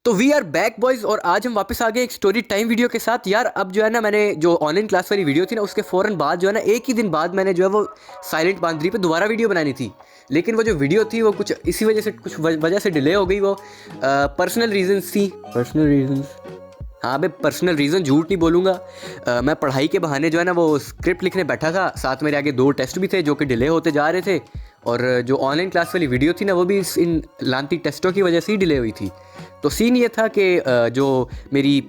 तो we are back boys और आज हम वापस आ गए एक स्टोरी टाइम वीडियो के साथ। यार अब जो है ना, मैंने जो ऑनलाइन क्लास वाली वीडियो थी ना, उसके फ़ौरन बाद जो है ना, एक ही दिन बाद मैंने जो है वो साइलेंट बांद्री पे दोबारा वीडियो बनानी थी। लेकिन वो जो वीडियो थी वो कुछ इसी वजह से वजह से डिले हो गई। वो पर्सनल रीजंस थी। पर्सनल रीजंस, हाँ भाई पर्सनल रीज़न, झूठ नहीं बोलूँगा। मैं पढ़ाई के बहाने जो है ना वो स्क्रिप्ट लिखने बैठा था, साथ मेरे आगे 2 टेस्ट भी थे जो कि डिले होते जा रहे थे, और जो ऑनलाइन क्लास वाली वीडियो थी ना वो भी इन लानती टेस्टों की वजह से ही डिले हुई थी। तो सीन ये था कि जो मेरी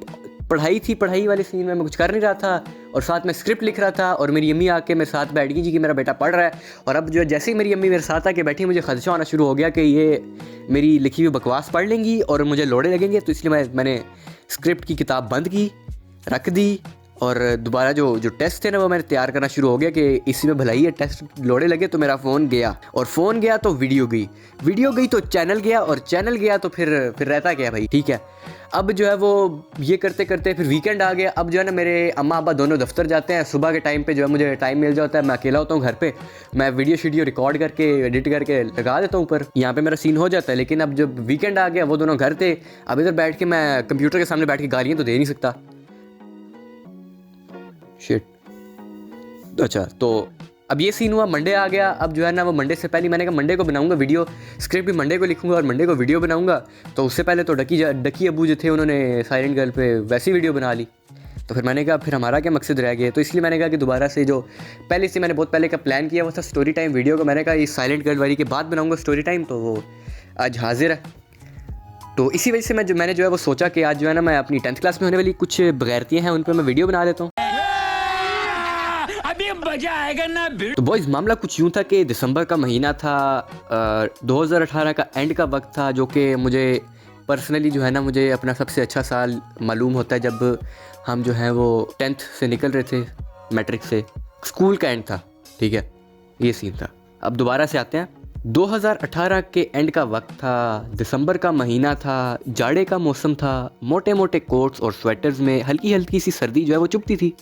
पढ़ाई थी, पढ़ाई वाले सीन में मैं कुछ कर नहीं रहा था और साथ में स्क्रिप्ट लिख रहा था, और मेरी अम्मी आके मेरे साथ बैठ गई जी कि मेरा बेटा पढ़ रहा है। और अब जो जैसे ही मेरी अम्मी मेरे साथ आके बैठी, मुझे खदशा होना शुरू हो गया कि ये मेरी लिखी हुई बकवास पढ़ लेंगी और मुझे लोड़े लगेंगे। तो इसलिए मैंने स्क्रिप्ट की किताब बंद की, रख दी, और दोबारा जो टेस्ट थे ना वो मैंने तैयार करना शुरू हो गया कि इसी में भलाई है, टेस्ट लोड़े लगे। तो मेरा फ़ोन गया, और फ़ोन गया तो वीडियो गई तो चैनल गया, और चैनल गया तो फिर रहता क्या भाई, ठीक है। अब जो है वो ये करते करते फिर वीकेंड आ गया। अब जो है ना मेरे अम्मा अब्बा दोनों दफ्तर जाते हैं, सुबह के टाइम पे जो है मुझे टाइम मिल जाता है, मैं अकेला होता हूँ घर पे, मैं वीडियो रिकॉर्ड करके एडिट करके लगा देता हूँ ऊपर, यहाँ पे मेरा सीन हो जाता है। लेकिन अब जब वीकेंड आ गया, वो दोनों घर थे, अब इधर बैठ के मैं कंप्यूटर के सामने बैठ के गालियाँ तो दे नहीं सकता। शिट। अच्छा, तो अब ये सीन हुआ, मंडे आ गया। अब जो है ना वो मंडे से पहले मैंने कहा मंडे को बनाऊंगा वीडियो, स्क्रिप्ट भी मंडे को लिखूंगा और मंडे को वीडियो बनाऊंगा। तो उससे पहले तो डकी अबू जो थे उन्होंने साइलेंट गर्ल पे वैसी वीडियो बना ली। तो फिर मैंने कहा फिर हमारा क्या मकसद रह गया। तो इसलिए मैंने कहा कि दोबारा से जो पहले से मैंने बहुत पहले का प्लान किया वो था स्टोरी टाइम वीडियो को, मैंने कहा ये साइलेंट गर्ल वाली के बाद बनाऊँगा स्टोरी टाइम, तो वो आज हाजिर है। तो इसी वजह से मैंने जो है वो सोचा कि आज जो है ना मैं अपनी 10th क्लास में होने वाली कुछ बगैरतियाँ हैं उन पर मैं वीडियो बना देता हूँ। अभी मजा आएगा ना। तो बॉयज़ मामला कुछ यूँ था कि दिसंबर का महीना था, 2018 का एंड का वक्त था, जो कि मुझे पर्सनली जो है ना मुझे अपना सबसे अच्छा साल मालूम होता है, जब हम जो है वो 10th से निकल रहे थे, मैट्रिक से, स्कूल का एंड था, ठीक है, ये सीन था। अब दोबारा से आते हैं, 2018 के एंड का वक्त था, दिसंबर का महीना था, जाड़े का मौसम था, मोटे मोटे कोट्स और स्वेटर्स में हल्की हल्की सी सर्दी जो है वो चुभती थी।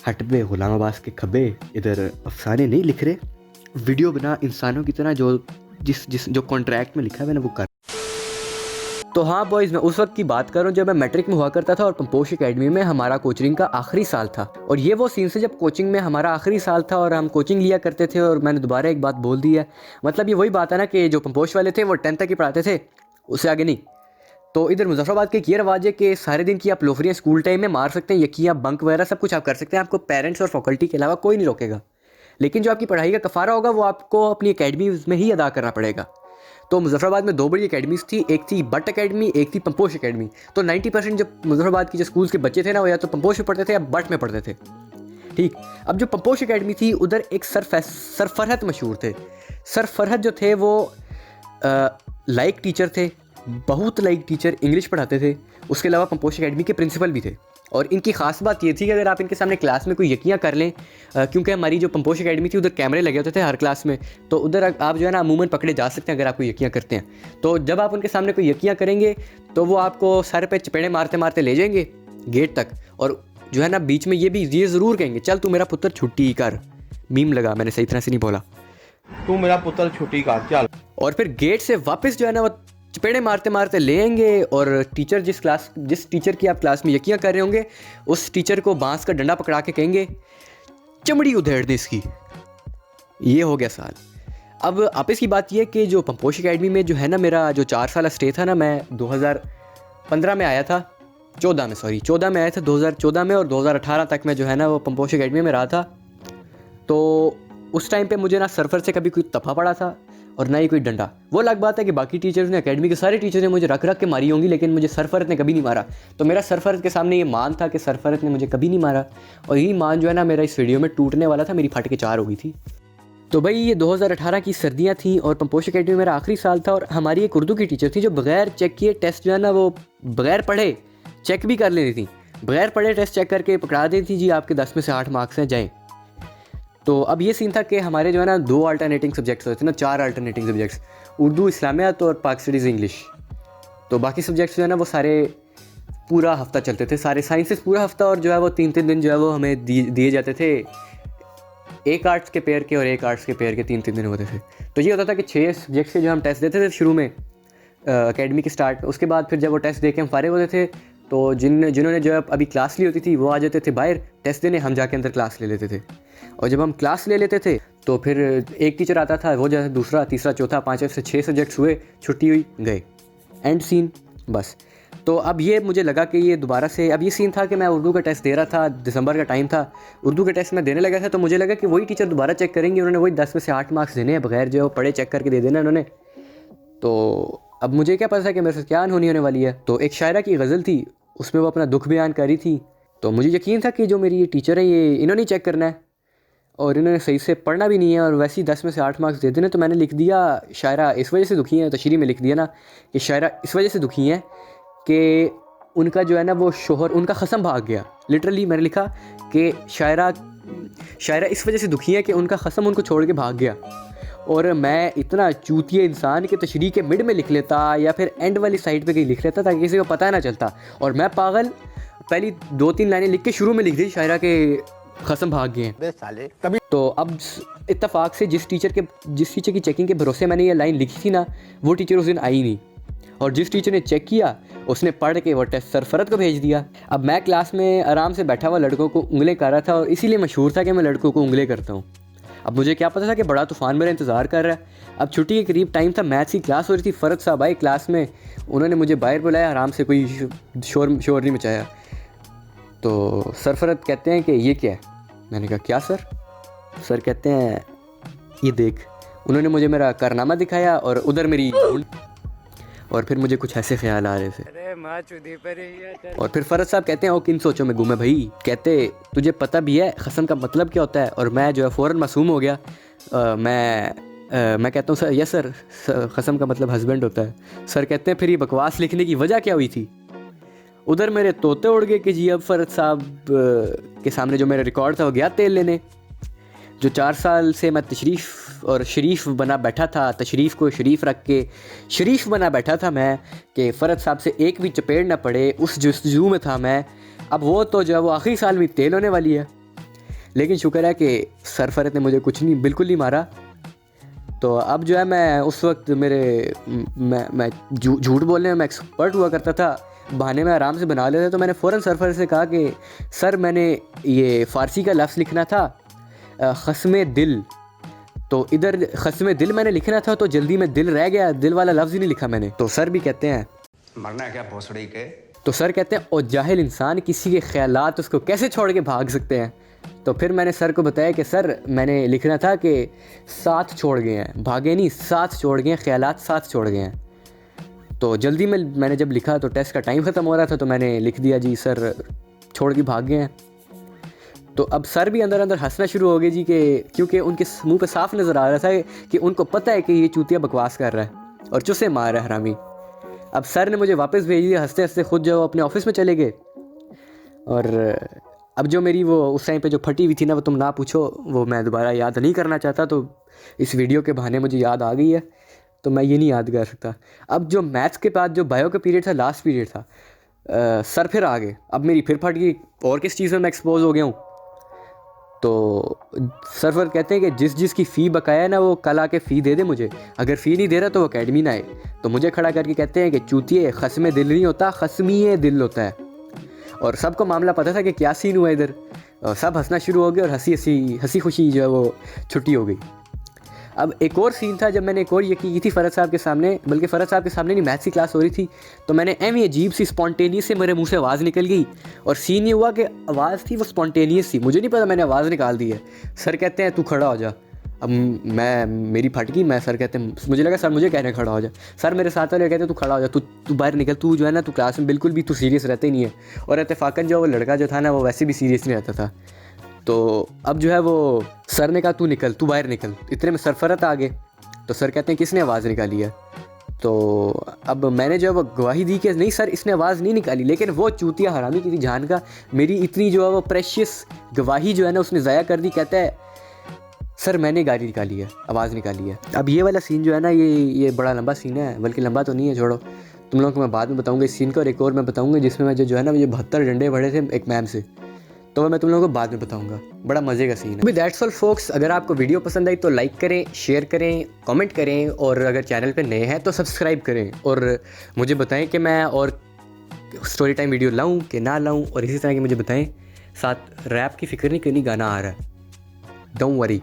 हट बे गुलाम अब्बास के खब्बे, इधर अफसाने नहीं लिख रहे, वीडियो बना इंसानों की तरह, जो कॉन्ट्रैक्ट में लिखा है मैंने वो कर। तो हाँ बॉयज़, मैं उस वक्त की बात कर रहा हूँ जब मैं मैट्रिक में हुआ करता था और पंपोश एकेडमी में हमारा कोचिंग का आखिरी साल था। और ये वो सीन से जब कोचिंग में हमारा आखिरी साल था और हम कोचिंग लिया करते थे। और मैंने दोबारा एक बात बोल दी है, मतलब ये वही बात है ना कि जो पंपोश वाले थे वो 10th तक ही पढ़ाते थे, उससे आगे नहीं। तो इधर मुजफ्फराबाद के ये रवाज है कि सारे दिन की आप लोफरियाँ स्कूल टाइम में मार सकते हैं, यकीन आप बंक वगैरह सब कुछ आप कर सकते हैं, आपको पेरेंट्स और फैकल्टी के अलावा कोई नहीं रोकेगा। लेकिन जो आपकी पढ़ाई का कफ़ारा होगा वो आपको अपनी अकेडमी में ही अदा करना पड़ेगा। तो मुजफ्फराबाद में 2 बड़ी अकेडमीज़ थी, एक थी बट अकेडमी, एक थी पंपोश अकेडमी। तो 90% जो मुजफ्फराबाद की जो स्कूल्स के बच्चे थे ना वो या तो पंपोश में पढ़ते थे या बट में पढ़ते थे, ठीक। अब जो पंपोश अकेडमी थी उधर एक सर फरहत मशहूर थे। सर फरहत जो थे वो लाइक टीचर थे, बहुत लाइक टीचर, इंग्लिश पढ़ाते थे। उसके अलावा पंपोश अकेडमी के प्रिंसिपल भी थे। और इनकी ख़ास बात ये थी कि अगर आप इनके सामने क्लास में कोई यकियाँ कर लें, क्योंकि हमारी जो पंपोश अकेडमी थी उधर कैमरे लगे होते थे हर क्लास में, तो उधर आप जो है ना अमूमन पकड़े जा सकते हैं अगर आप कोई यकियाँ करते हैं। तो जब आप उनके सामने कोई यकियाँ करेंगे तो वो आपको सर पे चपेड़े मारते मारते ले जाएंगे गेट तक, और जो है ना बीच में ये ज़रूर कहेंगे, चल तू मेरा पुत्र छुट्टी कर। मीम लगा, मैंने सही तरह से नहीं बोला, तू मेरा पुत्र छुट्टी कर चल। और फिर गेट से वापस जो है ना वो चपेड़े मारते मारते ले आएंगे। और टीचर जिस टीचर की आप क्लास में यकियाँ कर रहे होंगे उस टीचर को बांस का डंडा पकड़ा के कहेंगे चमड़ी उधेड़ दे इसकी। ये हो गया साल। अब आपस की बात यह कि जो पंपोश अकेडमी में जो है ना मेरा जो 4 साल स्टे था ना, मैं 2015 में आया था, 14 में आया था 2014 में, और 2018 तक मैं जो है ना वो पंपोश अकेडमी में रहा था। तो उस टाइम पे मुझे ना सरफर से कभी कोई तपा पड़ा था और ना ही कोई डंडा। वो अलग बात है कि बाकी टीचर्स ने, अकेडमी के सारे टीचर्स ने मुझे रख के मारी होंगी, लेकिन मुझे सरफरत ने कभी नहीं मारा। तो मेरा सरफरत के सामने ये मान था कि सरफरत ने मुझे कभी नहीं मारा, और यही मान जो है ना मेरा इस वीडियो में टूटने वाला था, मेरी फट के 4 हो गई थी। तो भाई ये 2018 की सर्दियाँ थी और पंपोश अकेडमी मेरा आखिरी साल था। और हमारी एक उर्दू की टीचर थी जो बगैर चेक किए टेस्ट जो है ना वो बगैर पढ़े चेक भी कर लेती थी, बगैर पढ़े टेस्ट चेक करके पकड़ा देती थी, जी आपके 10 में से 8 मार्क्स हैं, जाएँ। तो अब ये सीन था कि हमारे जो है ना 2 अल्टरनेटिंग सब्जेक्ट्स होते थे ना, 4 अल्टरनेटिंग सब्जेक्ट्स, उर्दू, इस्लामियात और पाक स्टडीज़, इंग्लिश। तो बाकी सब्जेक्ट्स जो है ना वो सारे पूरा हफ्ता चलते थे, सारे साइंसेस पूरा हफ्ता, और जो है वो 3-3 दिन जो है वो हमें दिए जाते थे। एक आर्ट्स के पेयर के और एक आर्ट्स के पेयर के 3-3 दिन होते थे। तो ये होता था कि 6 सब्जेक्ट्स के जो हम टेस्ट देते थे शुरू में, एकेडमी के स्टार्ट। उसके बाद फिर जब वो टेस्ट दे के हम फारिग होते थे तो जिन्होंने जो अभी क्लास ली होती थी वो आ जाते थे बाहर टेस्ट देने, हम जाके अंदर क्लास ले लेते थे। और जब हम क्लास ले लेते थे तो फिर एक टीचर आता था, वो जैसे दूसरा तीसरा चौथा पाँचवें से 6 सब्जेक्ट्स हुए, छुट्टी हुई, गए, एंड सीन बस। तो अब ये मुझे लगा कि ये दोबारा से, अब ये सीन था कि मैं उर्दू का टेस्ट दे रहा था, दिसंबर का टाइम था, उर्दू का टेस्ट मैं देने लगा था, तो मुझे लगा कि वही टीचर दोबारा चेक करेंगे, उन्होंने वही 10 में से 8 मार्क्स देने हैं बगैर जो पढ़े चेक करके दे देना उन्होंने। तो अब मुझे क्या पता था कि मेरे साथ क्या अनहोनी होने वाली है। तो एक शायरा की गज़ल थी, उसमें वो अपना दुख बयान कर रही थी, तो मुझे यकीन था कि जो मेरी ये टीचर है ये इन्होंने चेक करना है और इन्होंने सही से पढ़ना भी नहीं है और वैसे ही 10 में से 8 मार्क्स दे देना। तो मैंने लिख दिया शायरा इस वजह से दुखी है, तशरीह में लिख दिया ना कि शायरा इस वजह से दुखी है कि उनका जो है ना वो शोहर, उनका ख़सम भाग गया। लिटरली मैंने लिखा कि शायरा इस वजह से दुखी है कि उनका ख़सम उनको छोड़ के भाग गया। और मैं इतना चूतिया इंसान के तशरीह के मिड में लिख लेता या फिर एंड वाली साइड पे कहीं लिख लेता ताकि किसी को पता ना चलता, और मैं पागल पहली 2-3 लाइनें लिख के शुरू में लिख दी शायरा के ख़सम भाग गए हैं। तो अब इत्तेफाक से जिस टीचर की चेकिंग के भरोसे मैंने ये लाइन लिखी थी ना, वो टीचर उस दिन आई नहीं, और जिस टीचर ने चेक किया उसने पढ़ के वो टेस्ट सरफरत को भेज दिया। अब मैं क्लास में आराम से बैठा हुआ लड़कों को उंगलें कर रहा था, और इसीलिए मशहूर था कि मैं लड़कों को उंगलें करता हूँ। अब मुझे क्या पता था कि बड़ा तूफ़ान मेरा इंतज़ार कर रहा है। अब छुट्टी के करीब टाइम था, मैथ्स की क्लास हो रही थी, फ़रत साहब आए क्लास में, उन्होंने मुझे बाहर बुलाया, आराम से, कोई शोर नहीं मचाया। तो सरफरत कहते हैं कि ये क्या है? मैंने कहा क्या सर? सर कहते हैं ये देख। उन्होंने मुझे मेरा कारनामा दिखाया और उधर मेरी, और फिर मुझे कुछ ऐसे ख्याल आ रहे थे। अरे माँ चुदी पर ही। और फिर फरज साहब कहते हैं ओ किन सोचों में गुम है भाई, कहते तुझे पता भी है ख़सम का मतलब क्या होता है? और मैं जो है फ़ौरन मासूम हो गया। मैं कहता हूँ सर यस सर, ख़सम का मतलब हस्बैंड होता है। सर कहते हैं फिर ये बकवास लिखने की वजह क्या हुई थी? उधर मेरे तोते उड़ गए कि जी अब फरज साहब के सामने जो मेरा रिकॉर्ड था वो गया तेल लेने। जो 4 साल से मैं तशरीफ़ और शरीफ बना बैठा था, तशरीफ़ को शरीफ रख के शरीफ बना बैठा था मैं कि फ़रज साहब से एक भी चपेट ना पड़े, उस जस्तजू में था मैं। अब वो तो जो है वो आखिरी साल में तेल होने वाली है। लेकिन शुक्र है कि सर फ़रत ने मुझे कुछ नहीं, बिल्कुल नहीं मारा। तो अब जो है मैं उस वक्त मैं झूठ बोलने में एक्सपर्ट हुआ करता था, बहाने में आराम से बना लेता। तो मैंने फ़ौरन सर फ़रत से कहा कि सर मैंने ये फ़ारसी का लफ्ज़ लिखना था ख़स्म दिल, तो इधर ख़स्म दिल मैंने लिखना था तो जल्दी में दिल रह गया, दिल वाला लफ्ज़ ही नहीं लिखा मैंने। तो सर भी कहते हैं मरना है क्या भोसड़ी के? तो सर कहते हैं और जाहिल इंसान किसी के ख्यालात उसको कैसे छोड़ के भाग सकते हैं? तो फिर मैंने सर को बताया कि सर मैंने लिखना था कि साथ छोड़ गए हैं, भागे नहीं, साथ छोड़ गए हैं, ख्यालात साथ छोड़ गए हैं। तो जल्दी में मैंने जब लिखा तो टेस्ट का टाइम ख़त्म हो रहा था, तो मैंने लिख दिया जी सर छोड़ के भाग गए हैं। तो अब सर भी अंदर अंदर हंसना शुरू हो गए जी, कि क्योंकि उनके मुंह पे साफ नज़र आ रहा था कि उनको पता है कि ये चूतिया बकवास कर रहा है और चुस्से मार रहा है हरामी। अब सर ने मुझे वापस भेज दिया, हंसते हंसते खुद जो अपने ऑफिस में चले गए। और अब जो मेरी वो उस टाइम पे जो फटी हुई थी ना, वो तुम ना पूछो, वो मैं दोबारा याद नहीं करना चाहता, तो इस वीडियो के बहाने मुझे याद आ गई है, तो मैं ये नहीं याद कर सकता। अब जो मैथ्स के बाद जो बायो का पीरियड था, लास्ट पीरियड था, सर फिर आ गए। अब मेरी फिर फट गई, और किस चीज़ में मैं एक्सपोज हो गया हूँ। तो सर कहते हैं कि जिस की फ़ी बकाया है ना, वो कल आके फ़ी दे दे मुझे, अगर फ़ी नहीं दे रहा तो वो अकेडमी ना आए। तो मुझे खड़ा करके कहते हैं कि चूतिए, ख़स्म दिल नहीं होता, ख़स्मी दिल होता है। और सबको मामला पता था कि क्या सीन हुआ इधर, और सब हंसना शुरू हो गया और हंसी खुशी जो है वो छुट्टी हो गई। अब एक और सीन था, जब मैंने एक और ये की थी फ़रज साहब के सामने, बल्कि फ़रज साहब के सामने नहीं, मैथ्स की क्लास हो रही थी, तो मैंने एम अजीब सी स्पॉन्टेनियस से मेरे मुंह से आवाज़ निकल गई। और सीन ये हुआ कि आवाज़ थी वो स्पॉन्टेनियस थी, मुझे नहीं पता मैंने आवाज़ निकाल दी है। सर कहते हैं तू खड़ा हो जा। अब मेरी फट गई, मैं सर कहते हैं, मुझे लगा सर मुझे कहने खड़ा हो जा। सर मेरे साथ वाले कहते हैं तू खड़ा हो जा, तू बाहर निकल, तू जो है ना, तू क्लास में बिल्कुल भी तू सीरियस रहते ही नहीं है। और इत्तेफाकन जो वो लड़का जो था ना, वो वैसे भी सीरियस नहीं रहता था। तो अब जो है वो सर ने कहा तू निकल, तू बाहर निकल। इतने में सरफरत आ गए। तो सर कहते हैं किसने आवाज़ निकाली है? तो अब मैंने जो है वो गवाही दी कि नहीं सर इसने आवाज़ नहीं निकाली, लेकिन वो चूतिया हरामी की थी जान का, मेरी इतनी जो है वो प्रेशियस गवाही जो है ना उसने ज़ाया कर दी। कहता है सर मैंने गाली निकाली है, आवाज़ निकाली है। अब ये वाला सीन जो है ना, ये बड़ा लंबा सीन है, बल्कि लंबा तो नहीं है, छोड़ो, तुम लोगों को मैं बाद में बताऊँगा इस सीन को। और एक और मैं बताऊँगा जिसमें मैं जो है ना, मुझे 72 डंडे पड़े थे एक मैम से। तो मैं तुम लोगों को बाद में बताऊंगा, बड़ा मज़े का सीन है। दैट्स ऑल फोक्स, अगर आपको वीडियो पसंद आई तो लाइक करें, शेयर करें, कमेंट करें, और अगर चैनल पे नए हैं तो सब्सक्राइब करें, और मुझे बताएं कि मैं और स्टोरी टाइम वीडियो लाऊं कि ना लाऊं, और इसी तरह की मुझे बताएं। साथ रैप की फ़िक्र नहीं करनी, गाना आ रहा है, डोंट वरी।